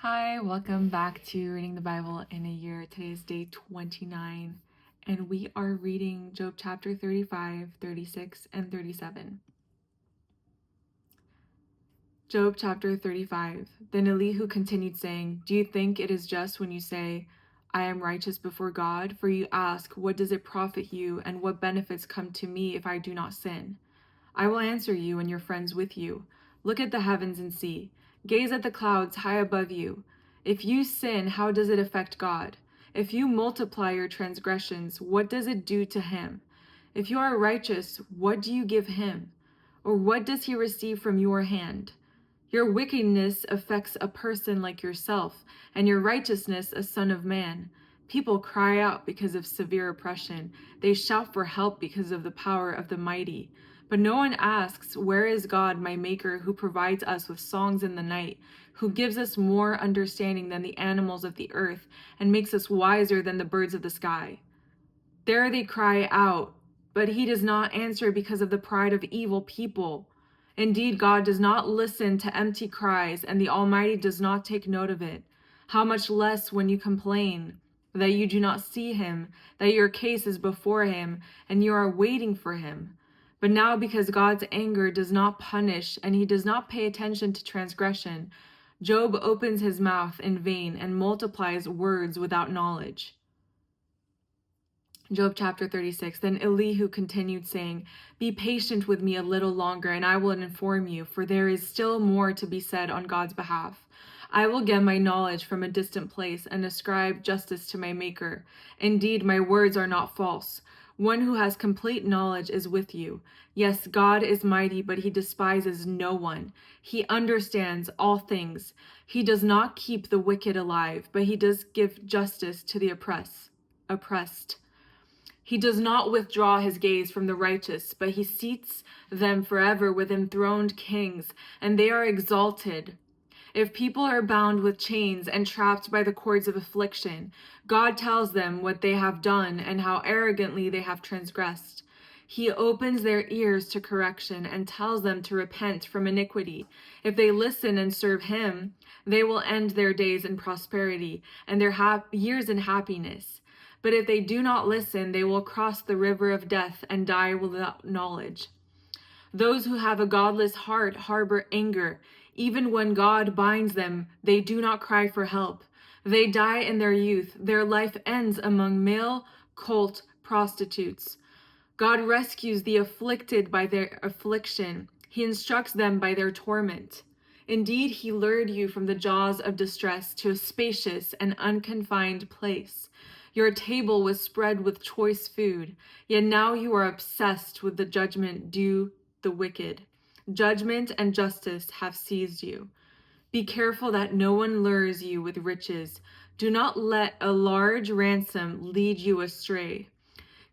Hi, welcome back to Reading the Bible in a Year. Today is day 29, and we are reading Job chapter 35, 36, and 37. Job chapter 35. Then Elihu continued saying, "Do you think it is just when you say, 'I am righteous before God'? For you ask, 'What does it profit you, and what benefits come to me if I do not sin?' I will answer you and your friends with you. Look at the heavens and see. Gaze at the clouds high above you. If you sin, how does it affect God? If you multiply your transgressions, what does it do to him? If you are righteous, what do you give him? Or what does he receive from your hand? Your wickedness affects a person like yourself, and your righteousness a son of man. People cry out because of severe oppression. They shout for help because of the power of the mighty. But no one asks, 'Where is God, my Maker, who provides us with songs in the night, who gives us more understanding than the animals of the earth, and makes us wiser than the birds of the sky?' There they cry out, but he does not answer because of the pride of evil people. Indeed, God does not listen to empty cries, and the Almighty does not take note of it. How much less when you complain that you do not see him, that your case is before him, and you are waiting for him. But now, because God's anger does not punish, and he does not pay attention to transgression, Job opens his mouth in vain and multiplies words without knowledge." Job chapter 36. Then Elihu continued saying, "Be patient with me a little longer, and I will inform you, for there is still more to be said on God's behalf. I will get my knowledge from a distant place and ascribe justice to my Maker. Indeed, my words are not false. One who has complete knowledge is with you. Yes, God is mighty, but he despises no one. He understands all things. He does not keep the wicked alive, but he does give justice to the oppressed. He does not withdraw his gaze from the righteous, but he seats them forever with enthroned kings, and they are exalted. If people are bound with chains and trapped by the cords of affliction, God tells them what they have done and how arrogantly they have transgressed. He opens their ears to correction and tells them to repent from iniquity. If they listen and serve him, they will end their days in prosperity and their years in happiness. But if they do not listen, they will cross the river of death and die without knowledge. Those who have a godless heart harbor anger. Even when God binds them, they do not cry for help. They die in their youth. Their life ends among male cult prostitutes. God rescues the afflicted by their affliction. He instructs them by their torment. Indeed, he lured you from the jaws of distress to a spacious and unconfined place. Your table was spread with choice food, yet now you are obsessed with the judgment due the wicked. Judgment and justice have seized you. Be careful that no one lures you with riches. Do not let a large ransom lead you astray.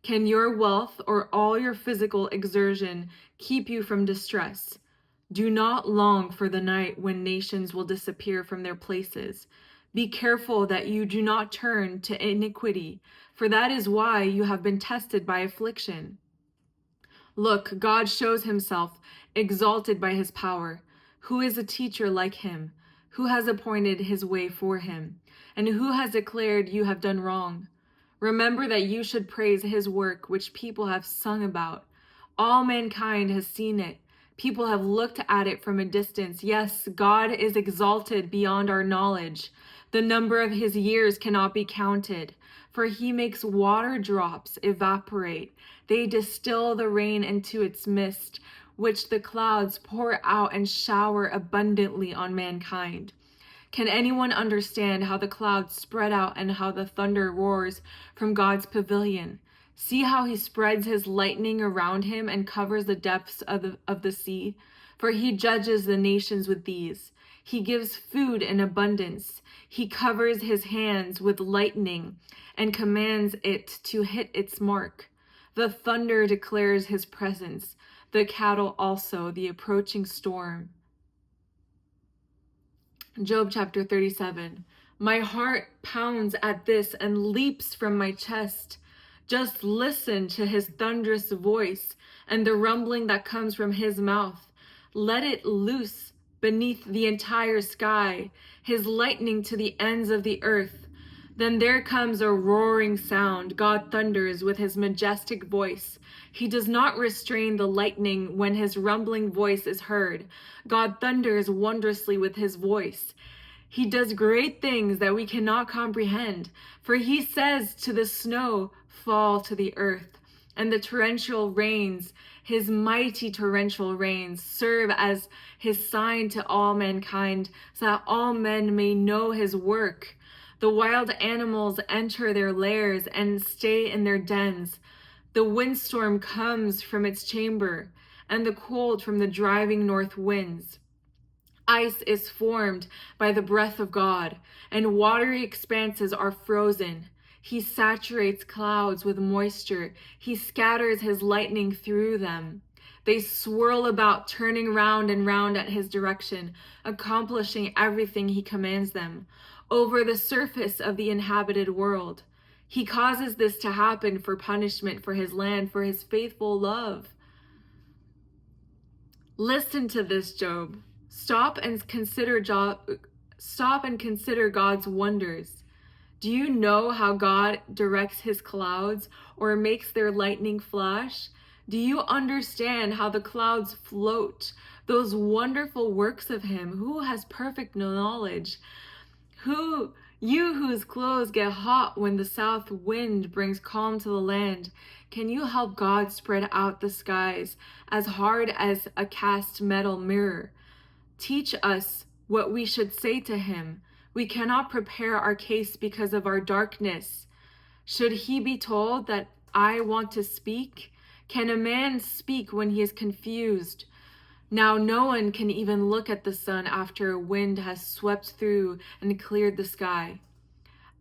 Can your wealth or all your physical exertion keep you from distress? Do not long for the night when nations will disappear from their places. Be careful that you do not turn to iniquity, for that is why you have been tested by affliction. Look, God shows himself exalted by his power. Who is a teacher like him? Who has appointed his way for him? And who has declared you have done wrong? Remember that you should praise his work, which people have sung about. All mankind has seen it. People have looked at it from a distance. Yes, God is exalted beyond our knowledge. The number of his years cannot be counted, for he makes water drops evaporate. They distill the rain into its mist, which the clouds pour out and shower abundantly on mankind. Can anyone understand how the clouds spread out and how the thunder roars from God's pavilion? See how he spreads his lightning around him and covers the depths of the sea? For he judges the nations with these. He gives food in abundance. He covers his hands with lightning and commands it to hit its mark. The thunder declares his presence, the cattle also, the approaching storm. Job chapter 37. My heart pounds at this and leaps from my chest. Just listen to his thunderous voice and the rumbling that comes from his mouth. Let it loose beneath the entire sky, his lightning to the ends of the earth. Then there comes a roaring sound. God thunders with his majestic voice. He does not restrain the lightning when his rumbling voice is heard. God thunders wondrously with his voice. He does great things that we cannot comprehend, for he says to the snow, fall to the earth, and the torrential rains, his mighty torrential rains, serve as his sign to all mankind, so that all men may know his work. The wild animals enter their lairs and stay in their dens. The windstorm comes from its chamber, and the cold from the driving north winds. Ice is formed by the breath of God, and watery expanses are frozen. He saturates clouds with moisture. He scatters his lightning through them. They swirl about, turning round and round at his direction, accomplishing everything he commands them, over the surface of the inhabited world. He causes this to happen for punishment for his land, for his faithful love. Listen to this, Job. Stop and consider God's wonders. Do you know how God directs his clouds or makes their lightning flash? Do you understand how the clouds float, those wonderful works of him who has perfect knowledge? You whose clothes get hot when the south wind brings calm to the land, can you help God spread out the skies as hard as a cast metal mirror? Teach us what we should say to him. We cannot prepare our case because of our darkness. Should he be told that I want to speak? Can a man speak when he is confused? Now no one can even look at the sun after a wind has swept through and cleared the sky.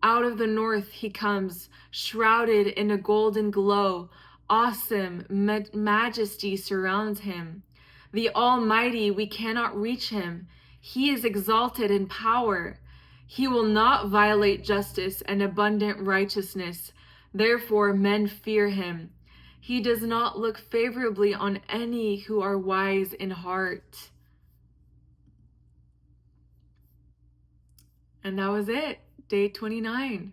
Out of the north he comes, shrouded in a golden glow. Awesome majesty surrounds him. The Almighty, we cannot reach him. He is exalted in power. He will not violate justice and abundant righteousness. Therefore, men fear him. He does not look favorably on any who are wise in heart. And that was it, day 29.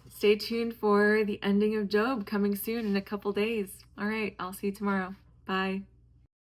Stay tuned for the ending of Job coming soon in a couple days. All right, I'll see you tomorrow. Bye.